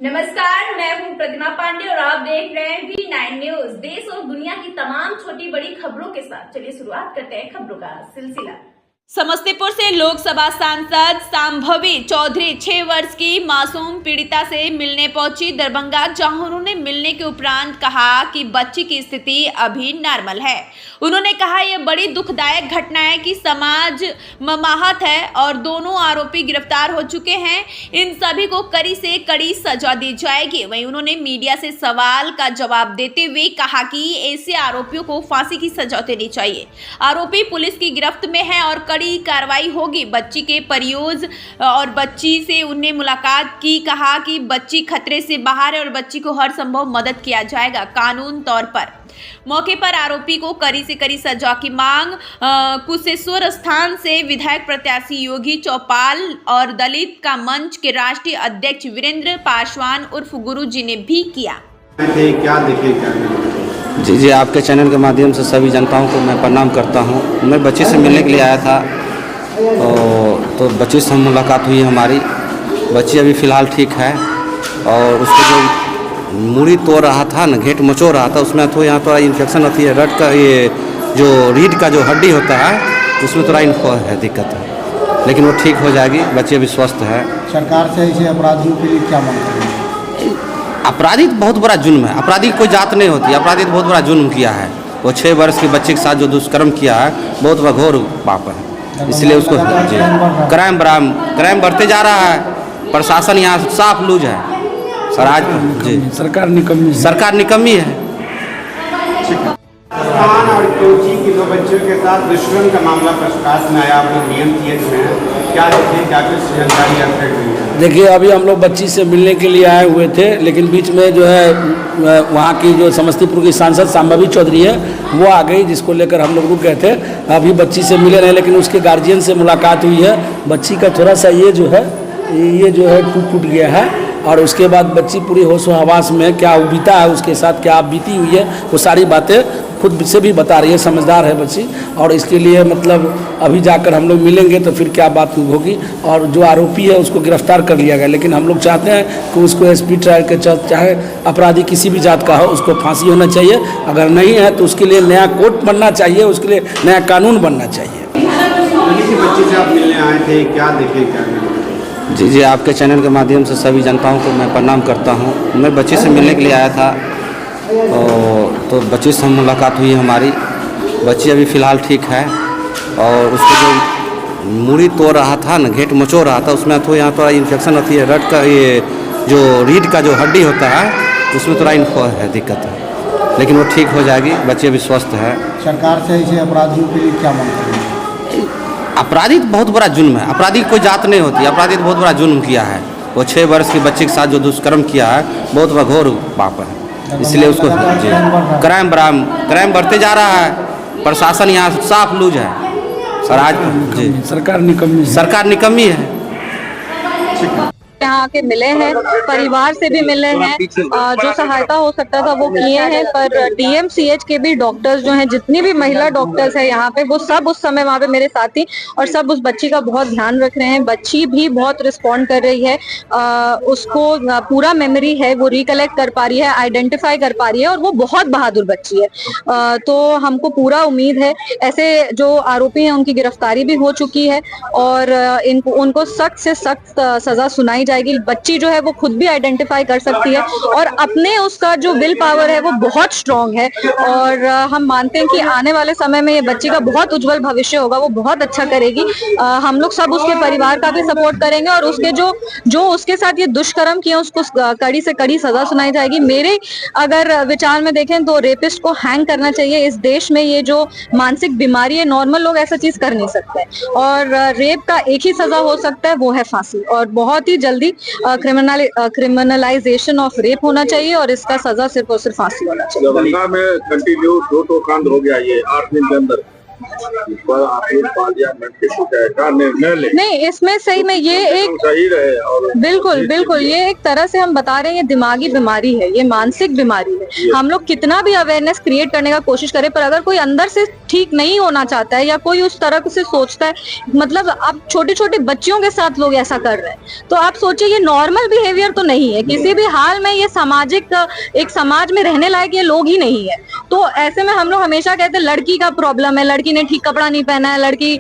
नमस्कार, मैं हूं प्रतिमा पांडे और आप देख रहे हैं V9 न्यूज। देश और दुनिया की तमाम छोटी बड़ी खबरों के साथ चलिए शुरुआत करते हैं खबरों का सिलसिला। समस्तीपुर से लोकसभा सांसद सांभवी चौधरी 6 वर्ष की मासूम पीड़िता से मिलने पहुंची दरभंगा, जहां उन्होंने मिलने के उपरांत कहा कि बच्ची की स्थिति अभी नॉर्मल है। उन्होंने कहा यह बड़ी दुखदायक घटना है कि समाज ममाहत है और दोनों आरोपी गिरफ्तार हो चुके हैं। इन सभी को कड़ी से कड़ी सजा दी जाएगी। वहीं उन्होंने मीडिया से सवाल का जवाब देते हुए कहा कि ऐसे आरोपियों को फांसी की सजा देनी चाहिए। आरोपी पुलिस की गिरफ्त में है और कड़ी कार्रवाई होगी। बच्ची के परियोज और बच्ची से उन्हें मुलाकात की, कहा कि बच्ची खतरे से बाहर है और बच्ची को हर संभव मदद किया जाएगा कानून तौर पर। मौके पर आरोपी को कड़ी से कड़ी सजा की मांग कुशेश्वर स्थान से विधायक प्रत्याशी योगी चौपाल और दलित का मंच के राष्ट्रीय अध्यक्ष वीरेंद्र पासवान उर्फ गुरु जी ने भी किया। क्या देखे क्या जी, आपके चैनल के माध्यम से सभी जनताओं को मैं प्रणाम करता हूं। मैं बच्ची से मिलने के लिए आया था तो बच्ची से मुलाकात हुई हमारी। बच्ची अभी फ़िलहाल ठीक है और उसको जो मूड़ी तोड़ रहा था ना, घेट मचो रहा था, उसमें तो यहाँ थोड़ा इन्फेक्शन होती है। रट का ये जो रीढ़ का जो हड्डी होता है उसमें थोड़ा है, दिक्कत है, लेकिन वो ठीक हो जाएगी। बच्ची अभी स्वस्थ है। सरकार से ऐसे अपराधियों के लिए क्या मांग करेंगे? अपराधी तो बहुत बड़ा जुल्म है। अपराधी की कोई जात नहीं होती। अपराधी तो बहुत बड़ा जुल्म किया है। वो 6 वर्ष के बच्चे के साथ जो दुष्कर्म किया है बहुत बड़ा घोर पाप है। इसलिए उसको क्राइम बढ़ते जा रहा है। प्रशासन यहाँ साफ लूज है। सरकार निकम्मी है। और कोची की 2 बच्चों के साथ दुष्कर्म का मामला प्रकाश में आया। आप लोग DMCH में हैं, क्या देखें, क्या कुछ जानकारी आपको हुई है? देखिए, अभी हम लोग बच्ची से मिलने के लिए आए हुए थे, लेकिन बीच में जो है वहाँ की जो समस्तीपुर की सांसद सांभवी चौधरी है वो आ गई, जिसको लेकर हम लोग रुक गए थे। अभी बच्ची से मिले रहे, लेकिन उसके गार्जियन से मुलाकात हुई है। बच्ची का थोड़ा सा ये जो है टूट गया है और उसके बाद बच्ची पूरी होश हवास में क्या बीता है, उसके साथ क्या बीती हुई है, वो सारी बातें खुद से भी बता रही है। समझदार है बच्ची और इसके लिए मतलब अभी जाकर हम लोग मिलेंगे तो फिर क्या बात होगी। और जो आरोपी है उसको गिरफ्तार कर लिया गया, लेकिन हम लोग चाहते हैं कि उसको SP ट्रायल के चाहे अपराधी किसी भी जात का हो, उसको फांसी होना चाहिए। अगर नहीं है तो उसके लिए नया कोर्ट बनना चाहिए, उसके लिए नया कानून बनना चाहिए। बच्ची से आप मिलने आए थे, क्या देखे क्या? जी, आपके चैनल के माध्यम से सभी जनताओं को मैं प्रणाम करता हूं। मैं बच्ची से मिलने के लिए आया था तो बच्ची से मुलाकात हुई हमारी। बच्ची अभी फ़िलहाल ठीक है और उसको जो मूड़ी तोड़ रहा था ना, घेट मचो रहा था, उसमें तो यहाँ थोड़ा इन्फेक्शन होती है। रट का ये जो रीढ़ का जो हड्डी होता है उसमें थोड़ा है, दिक्कत है, लेकिन वो ठीक हो जाएगी। बच्ची अभी स्वस्थ है। सरकार से ऐसे अपराधियों के लिए क्या मांग करेंगे? अपराधी तो बहुत बड़ा जुल्म है। अपराधी की कोई जात नहीं होती। अपराधी तो बहुत बड़ा जुल्म किया है। वो 6 वर्ष के बच्चे के साथ जो दुष्कर्म किया है बहुत बड़ा घोर पाप है। इसलिए उसको क्राइम बढ़ते जा रहा है। प्रशासन यहाँ साफ लूज है। सरकार निकम्मी है। यहाँ के मिले हैं, परिवार से भी मिले हैं, जो सहायता हो सकता था वो किए हैं। पर DMCH के भी डॉक्टर्स जो हैं, जितनी भी महिला डॉक्टर्स हैं यहाँ पे, वो सब उस समय वहाँ पे मेरे साथ थी और सब उस बच्ची का बहुत ध्यान रख रहे हैं। बच्ची भी बहुत रिस्पॉन्ड कर रही है। उसको पूरा मेमोरी है, वो रिकलेक्ट कर पा रही है, आइडेंटिफाई कर पा रही है और वो बहुत बहादुर बच्ची है। तो हमको पूरा उम्मीद है। ऐसे जो आरोपी हैं उनकी गिरफ्तारी भी हो चुकी है और उनको सख्त से सख्त सजा सुनाई जाएगी। बच्ची जो है वो खुद भी आइडेंटिफाई कर सकती है और अपने उसका जो विल पावर है वो बहुत स्ट्रांग है और हम मानते हैं कि आने वाले समय में ये बच्ची का बहुत उज्जवल भविष्य होगा। वो बहुत अच्छा करेगी। हम लोग सब उसके परिवार का भी सपोर्ट करेंगे और उसके जो उसके साथ ये दुष्कर्म किया उसको कड़ी से कड़ी सजा सुनाई जाएगी। मेरे अगर विचार में देखें तो रेपिस्ट को हैंग करना चाहिए। इस देश में ये जो मानसिक बीमारी है, नॉर्मल लोग ऐसा चीज कर नहीं सकते और रेप का एक ही सजा हो सकता है, वो है फांसी। और बहुत ही जल्दी क्रिमिनलाइजेशन ऑफ रेप होना चाहिए और इसका सजा सिर्फ और सिर्फ फांसी होना चाहिए। दरभंगा में कंटिन्यू 2 कांड हो गया ये 8 दिन के अंदर। पर आप लोग पार्लियामेंट के शिकायत का निर्णय ले। नहीं, इसमें सही में ये एक सही रहे और बिल्कुल बिल्कुल ये एक तरह से हम बता रहे हैं, ये दिमागी बीमारी है, ये मानसिक बीमारी है। हम लोग कितना भी अवेयरनेस क्रिएट करने का कोशिश करें, पर अगर कोई अंदर से ठीक नहीं होना चाहता है या कोई उस तरह से सोचता है, मतलब आप छोटे छोटे बच्चियों के साथ लोग ऐसा कर रहे हैं, तो आप सोचिए ये नॉर्मल बिहेवियर तो नहीं है किसी भी हाल में। ये सामाजिक, एक समाज में रहने लायक ये लोग ही नहीं है। तो ऐसे में हम लोग हमेशा कहते हैं लड़की का प्रॉब्लम है, लड़की ने ठीक कपड़ा नहीं पहना है, लड़की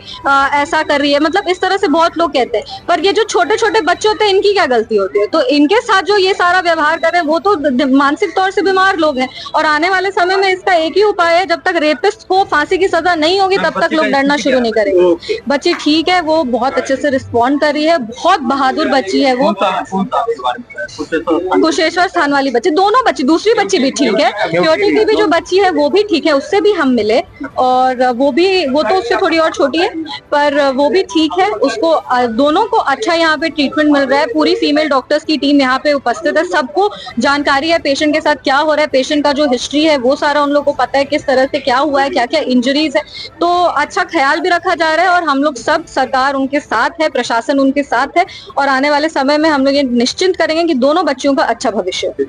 ऐसा कर रही है, मतलब इस तरह से बहुत लोग कहते हैं। पर ये जो छोटे छोटे बच्चे होते हैं इनकी क्या गलती होती है? तो इनके साथ जो ये सारा व्यवहार कर रहे हैं वो तो मानसिक तौर से बीमार लोग हैं। और आने वाले समय में इसका एक ही उपाय है, जब तक रेपिस्ट को फांसी की सजा नहीं होगी तब तक लोग डरना शुरू नहीं करेंगे। बच्ची ठीक है, वो बहुत अच्छे से रिस्पॉन्ड कर रही है, बहुत बहादुर बच्ची है वो। कुशेश्वर स्थान वाली बच्ची, दोनों बच्ची, दूसरी बच्ची भी ठीक है, प्योरिटी की भी जो बच्ची है वो भी ठीक है, उससे भी हम मिले और वो तो उससे थोड़ी और छोटी है पर वो भी ठीक है। उसको दोनों को अच्छा यहाँ पे ट्रीटमेंट मिल रहा है। पूरी फीमेल डॉक्टर्स की टीम यहाँ पे उपस्थित है, सबको जानकारी है पेशेंट के साथ क्या हो रहा है, पेशेंट का जो हिस्ट्री है वो सारा उन लोगों को पता है, किस तरह से क्या हुआ है, क्या क्या इंजरीज है। तो अच्छा ख्याल भी रखा जा रहा है और हम लोग सब, सरकार उनके साथ है, प्रशासन उनके साथ है और आने वाले समय में हम लोग ये निश्चिंत करेंगे कि दोनों बच्चियों का अच्छा भविष्य हो।